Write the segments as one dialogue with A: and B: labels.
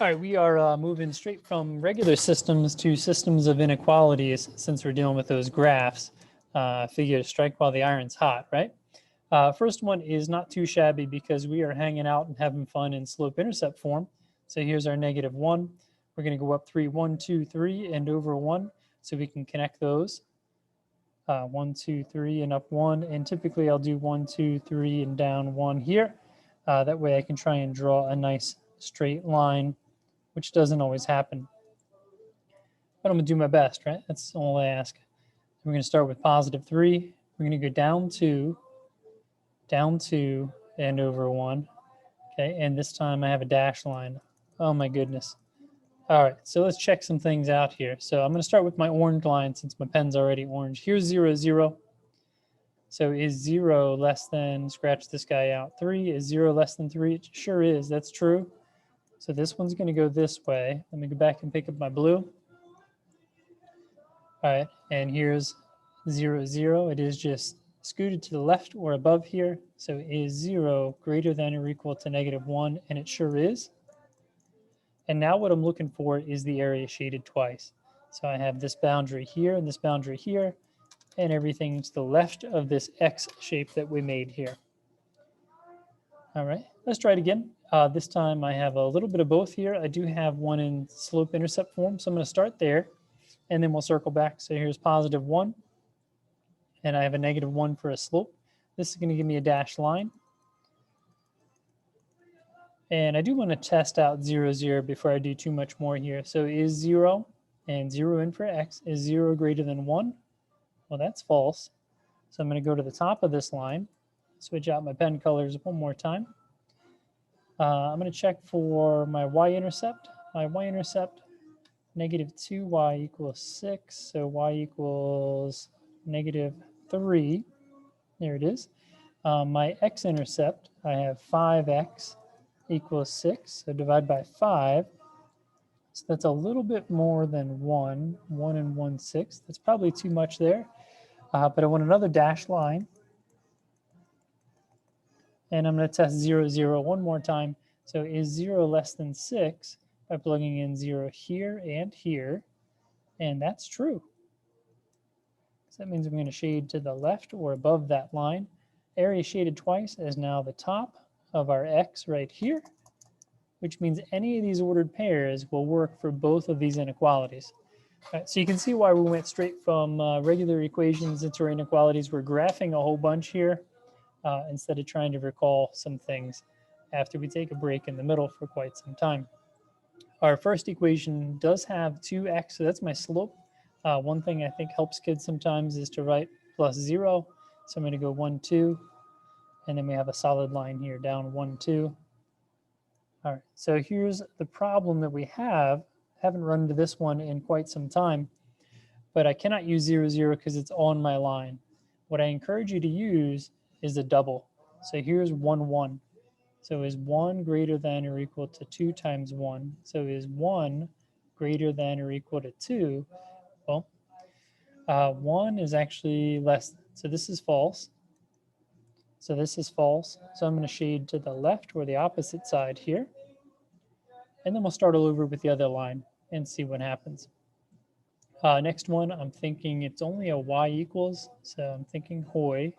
A: All right, we are moving straight from regular systems to systems of inequalities since we're dealing with those graphs. Figure to strike while the iron's hot, right? First one is not too shabby because we are hanging out and having fun in slope-intercept form. So here's our -1. We're going to go up 3, 1, 2, 3, and over 1, so we can connect those. 1, 2, 3, and up 1. And typically I'll do 1, 2, 3, and down 1 here. That way I can try and draw a nice straight line, which doesn't always happen. But I'm going to do my best, right? That's all I ask. We're going to start with +3. We're going to go down 2, and over 1. Okay, and this time I have a dash line. Oh my goodness. All right, so let's check some things out here. So I'm going to start with my orange line since my pen's already orange. Here's 0, 0. So is 0 less than, scratch this guy out, 3? Is 0 less than 3? It sure is. That's true. So this one's going to go this way. Let me go back and pick up my blue. All right, and here's 0, 0. It is just scooted to the left or above here. So is 0 greater than or equal to -1? And it sure is. And now what I'm looking for is the area shaded twice. So I have this boundary here and this boundary here, and everything to the left of this X shape that we made here. All right, let's try it again. This time I have a little bit of both here. I do have one in slope-intercept form, so I'm going to start there, and then we'll circle back. So here's +1, and I have a -1 for a slope. This is going to give me a dashed line. And I do want to test out 0, 0 before I do too much more here. So is 0, and 0 in for X, is 0 greater than 1? Well, that's false. So I'm going to go to the top of this line, switch out my pen colors one more time. I'm going to check for my y-intercept. My y-intercept, -2y equals 6. So y equals -3. There it is. My x-intercept, I have 5x equals 6. So divide by 5. So that's a little bit more than 1. 1 and 1/6. That's probably too much there. But I want another dashed line. And I'm going to test 0, 0 one more time. So is 0 less than 6 by plugging in 0 here and here. And that's true. So that means I'm going to shade to the left or above that line. Area shaded twice is now the top of our X right here, which means any of these ordered pairs will work for both of these inequalities. Right, so you can see why we went straight from regular equations into inequalities. We're graphing a whole bunch here. Instead of trying to recall some things after we take a break in the middle for quite some time. Our first equation does have 2x, so that's my slope. One thing I think helps kids sometimes is to write +0. So I'm going to go 1, 2, and then we have a solid line here, down 1, 2. All right, so here's the problem that we have. Haven't run into this one in quite some time, but I cannot use 0, 0 because it's on my line. What I encourage you to use is a double. So here's 1, 1. So is 1 greater than or equal to 2 times 1? So is 1 greater than or equal to 2? Well, 1 is actually less. So this is false. So this is false. So I'm going to shade to the left or the opposite side here. And then we'll start all over with the other line and see what happens. Next one, I'm thinking it's only a y equals. So I'm thinking hoi.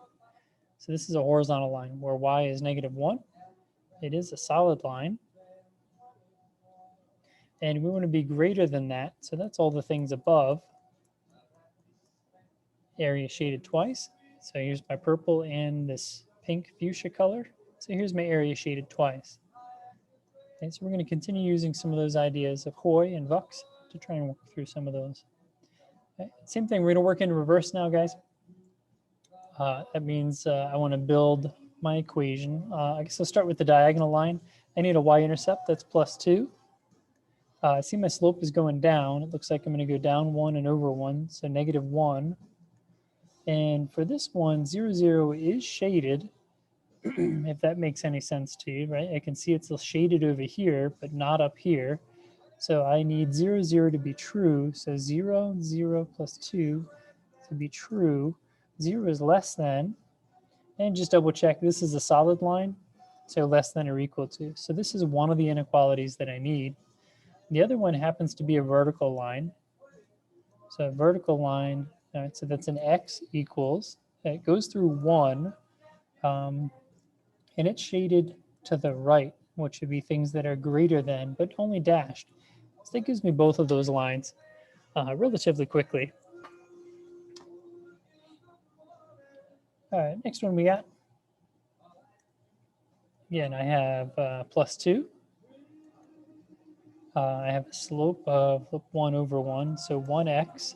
A: So this is a horizontal line where y is -1. It is a solid line. And we want to be greater than that. So that's all the things above. Area shaded twice. So here's my purple and this pink fuchsia color. So here's my area shaded twice. Okay, so we're going to continue using some of those ideas of hoi and vux to try and work through some of those. Okay, same thing, we're going to work in reverse now, guys. That means I want to build my equation. I guess I'll start with the diagonal line. I need a y-intercept, that's +2. I see my slope is going down. It looks like I'm going to go down 1 and over 1, so -1. And for this one, 0, 0 is shaded, if that makes any sense to you, right? I can see it's shaded over here, but not up here. So I need 0, 0 to be true. So 0, 0 plus 2 to be true. 0 is less than, and just double check, this is a solid line, so less than or equal to. So this is one of the inequalities that I need. The other one happens to be a vertical line. So a vertical line, all right, so that's an x equals, it goes through 1, and it's shaded to the right, which should be things that are greater than, but only dashed. So that gives me both of those lines relatively quickly. All right, next one we got. Again, I have plus 2. I have a slope of 1 over 1, so 1x.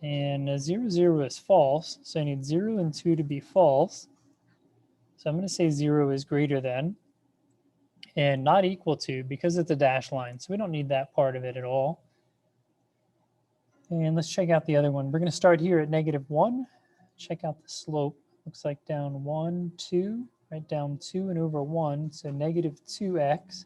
A: And 0, 0 is false, so I need 0 and 2 to be false. So I'm going to say 0 is greater than, and not equal to, because it's a dash line, so we don't need that part of it at all. And let's check out the other one. We're going to start here at -1. Check out the slope. Looks like down 1, 2, right down 2 and over 1, so -2x.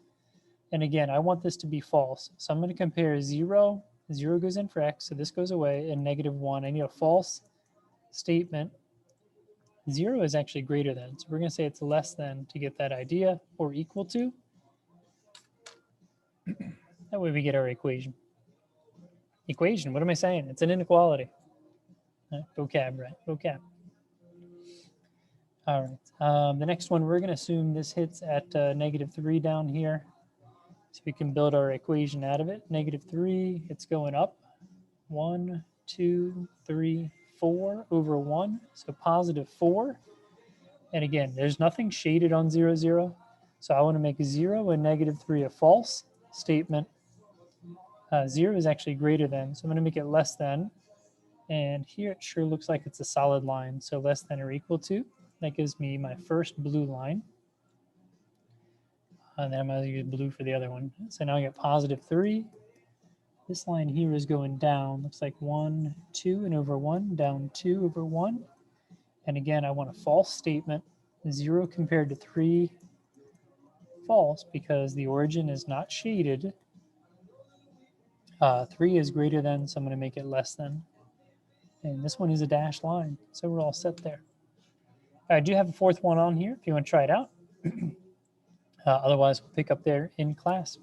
A: And again, I want this to be false. So I'm going to compare 0. 0 goes in for x, so this goes away, and -1. I need a false statement. 0 is actually greater than, so we're going to say it's less than to get that idea, or equal to. That way we get our equation. Equation, what am I saying? It's an inequality. Vocab, right? Vocab. All right. The next one, we're going to assume this hits at -3 down here. So we can build our equation out of it. -3, it's going up. 1, 2, 3, 4 over 1. So +4. And again, there's nothing shaded on 0, 0. So I want to make 0 and -3 a false statement. 0 is actually greater than, so I'm going to make it less than. And here it sure looks like it's a solid line, so less than or equal to. That gives me my first blue line. And then I'm going to use blue for the other one. So now I get +3. This line here is going down. Looks like 1, 2, and over 1, down 2 over 1. And again, I want a false statement. 0 compared to 3, false, because the origin is not shaded. 3 is greater than, so I'm going to make it less than. And this one is a dashed line, so we're all set there. I do have a fourth one on here if you want to try it out. Otherwise, we'll pick up there in class.